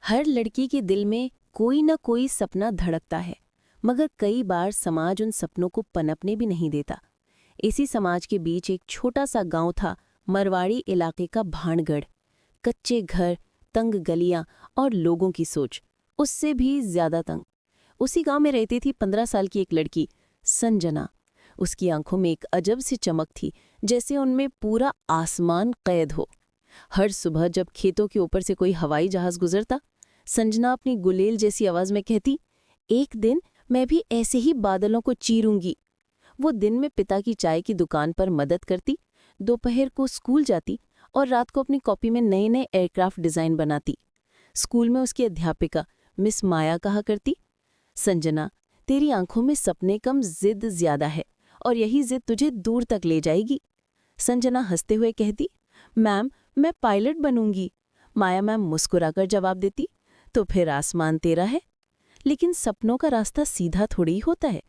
हर लड़की के दिल में कोई न कोई सपना धड़कता है, मगर कई बार समाज उन सपनों को पनपने भी नहीं देता। इसी समाज के बीच एक छोटा सा गांव था, मरवाड़ी इलाके का भानगढ़। कच्चे घर, तंग गलियां और लोगों की सोच उससे भी ज्यादा तंग। उसी गांव में रहती थी 15 साल की एक लड़की, संजना। उसकी आंखों में एक अजब सी चमक थी, जैसे उनमें पूरा आसमान कैद हो। हर सुबह जब खेतों के ऊपर से कोई हवाई जहाज गुजरता, संजना अपनी गुलेल जैसी आवाज में कहती, एक दिन मैं भी ऐसे ही बादलों को चीरूंगी। वो दिन में पिता की चाय की दुकान पर मदद करती, दोपहर को स्कूल जाती और रात को अपनी कॉपी में नए नए एयरक्राफ्ट डिजाइन बनाती। स्कूल में उसकी अध्यापिका मिस माया कहा करती, संजना, तेरी आंखों में सपने कम जिद ज्यादा है और यही जिद तुझे दूर तक ले जाएगी। संजना हंसते हुए कहती, मैम, मैं पायलट बनूंगी। माया मैम मुस्कुराकर जवाब देती, तो फिर आसमान तेरा है। लेकिन सपनों का रास्ता सीधा थोड़ी होता है।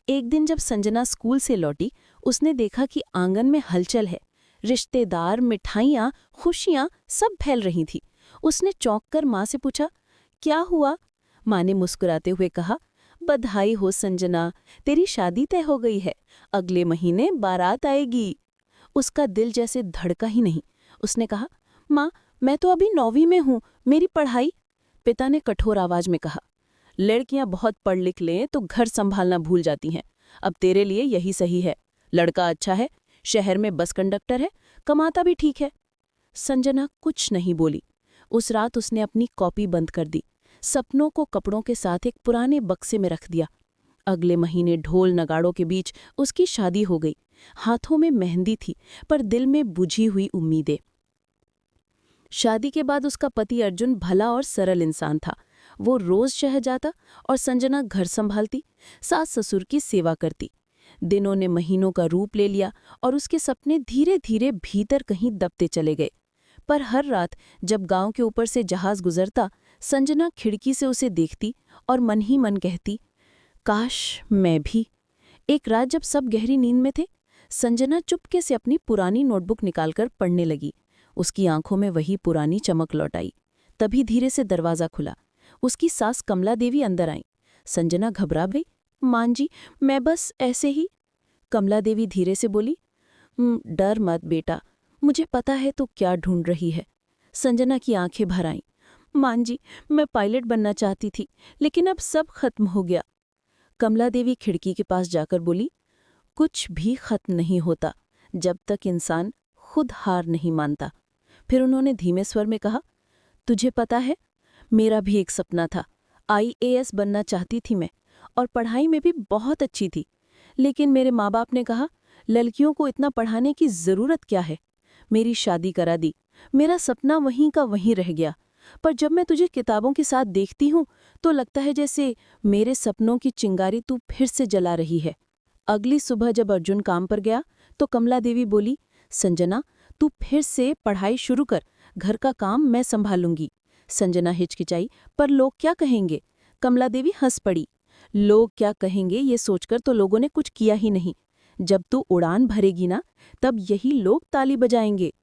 एक दिन जब संजना स्कूल से लौटी, उसने देखा कि आंगन में हलचल है। रिश्तेदार, मिठाइयाँ, खुशियाँ सब फैल रही थी। उसने चौंक कर माँ से पूछा, क्या हुआ? माँ ने मुस्कुराते हुए कहा, बधाई हो संजना, तेरी शादी तय हो गई है। अगले महीने बारात आएगी। उसका दिल जैसे धड़का ही नहीं। उसने कहा, माँ, मैं तो अभी 9वीं में हूँ, मेरी पढ़ाई। पिता ने कठोर आवाज में कहा, लड़कियां बहुत पढ़ लिख लें तो घर संभालना भूल जाती हैं। अब तेरे लिए यही सही है। लड़का अच्छा है, शहर में बस कंडक्टर है, कमाता भी ठीक है। संजना कुछ नहीं बोली। उस रात उसने अपनी कॉपी बंद कर दी, सपनों को कपड़ों के साथ एक पुराने बक्से में रख दिया। अगले महीने ढोल नगाड़ों के बीच उसकी शादी हो गई। हाथों में मेहंदी थी, पर दिल में बुझी हुई उम्मीदें। शादी के बाद उसका पति अर्जुन भला और सरल इंसान था। वो रोज शहर जाता और संजना घर संभालती, सास ससुर की सेवा करती। दिनों ने महीनों का रूप ले लिया और उसके सपने धीरे धीरे भीतर कहीं दबते चले गए। पर हर रात जब गांव के ऊपर से जहाज गुजरता, संजना खिड़की से उसे देखती और मन ही मन कहती, काश मैं भी। एक रात जब सब गहरी नींद में थे, संजना चुपके से अपनी पुरानी नोटबुक निकालकर पढ़ने लगी। उसकी आंखों में वही पुरानी चमक लौट आई। तभी धीरे से दरवाजा खुला। उसकी सास कमला देवी अंदर आई। संजना घबरा गई। मां जी, मैं बस ऐसे ही। कमला देवी धीरे से बोली, डर मत बेटा, मुझे पता है तू क्या ढूंढ रही है। संजना की आंखें भर आईं। मां जी, मैं पायलट बनना चाहती थी, लेकिन अब सब खत्म हो गया। कमला देवी खिड़की के पास जाकर बोली, कुछ भी खत्म नहीं होता जब तक इंसान खुद हार नहीं मानता। फिर उन्होंने धीमे स्वर में कहा, तुझे पता है, मेरा भी एक सपना था। IAS बनना चाहती थी मैं, और पढ़ाई में भी बहुत अच्छी थी। लेकिन मेरे माँ बाप ने कहा, लड़कियों को इतना पढ़ाने की जरूरत क्या है। मेरी शादी करा दी। मेरा सपना वहीं का वहीं रह गया। पर जब मैं तुझे किताबों के साथ देखती हूँ, तो लगता है जैसे मेरे सपनों की चिंगारी तू फिर से जला रही है। अगली सुबह जब अर्जुन काम पर गया, तो कमला देवी बोली, संजना, तू फिर से पढ़ाई शुरू कर, घर का काम मैं संभालूंगी। संजना हिचकिचाई, पर लोग क्या कहेंगे? कमला देवी हंस पड़ी। लोग क्या कहेंगे ये सोचकर तो लोगों ने कुछ किया ही नहीं। जब तू उड़ान भरेगी ना, तब यही लोग ताली बजाएंगे।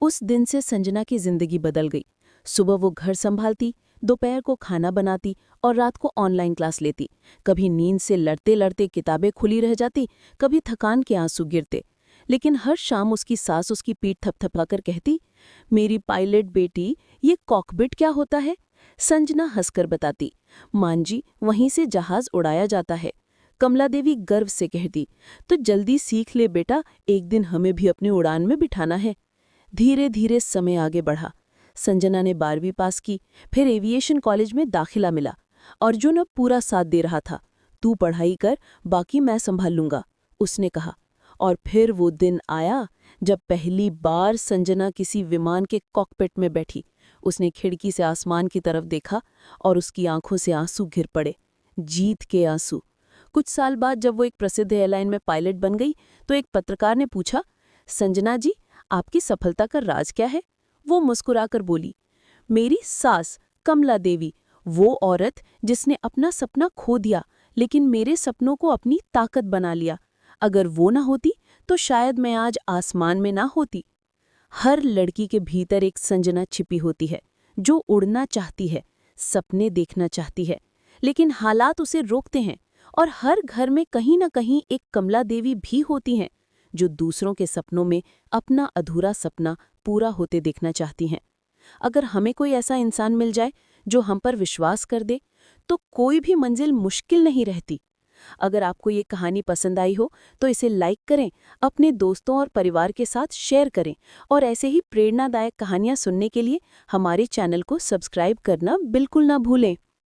उस दिन से संजना की जिंदगी बदल गई। सुबह वो घर संभालती, दोपहर को खाना बनाती और रात को ऑनलाइन क्लास लेती। कभी नींद से लड़ते लड़ते किताबें खुली रह जाती, कभी थकान के आंसू गिरते। लेकिन हर शाम उसकी सास उसकी पीठ थपथपाकर कहती, मेरी पायलट बेटी, ये कॉकपिट क्या होता है? संजना हंसकर बताती, मां जी, वहीं से जहाज उड़ाया जाता है। कमला देवी गर्व से कहती, तो जल्दी सीख ले बेटा, एक दिन हमें भी अपनी उड़ान में बिठाना है। धीरे धीरे समय आगे बढ़ा। संजना ने 12वीं पास की, फिर एविएशन कॉलेज में दाखिला मिला। अर्जुन अब पूरा साथ दे रहा था। तू पढ़ाई कर, बाकी मैं संभाल लूंगा, उसने कहा। और फिर वो दिन आया जब पहली बार संजना किसी विमान के कॉकपिट में बैठी। उसने खिड़की से आसमान की तरफ देखा और उसकी आंखों से आंसू गिर पड़े, जीत के आंसू। कुछ साल बाद जब वो एक प्रसिद्ध एयरलाइन में पायलट बन गई, तो एक पत्रकार ने पूछा, संजना जी, आपकी सफलता का राज क्या है? वो मुस्कुराकर बोली, मेरी सास कमला देवी, वो औरत जिसने अपना सपना खो दिया, लेकिन मेरे सपनों को अपनी ताकत बना लिया। अगर वो ना होती तो शायद मैं आज आसमान में ना होती। हर लड़की के भीतर एक संजना छिपी होती है, जो उड़ना चाहती है, सपने देखना चाहती है, लेकिन हालात उसे रोकते हैं। और हर घर में कहीं न कहीं एक कमला देवी भी होती हैं, जो दूसरों के सपनों में अपना अधूरा सपना पूरा होते देखना चाहती हैं। अगर हमें कोई ऐसा इंसान मिल जाए जो हम पर विश्वास कर दे, तो कोई भी मंजिल मुश्किल नहीं रहती। अगर आपको ये कहानी पसंद आई हो तो इसे लाइक करें, अपने दोस्तों और परिवार के साथ शेयर करें और ऐसे ही प्रेरणादायक कहानियाँ सुनने के लिए हमारे चैनल को सब्सक्राइब करना बिल्कुल ना भूलें।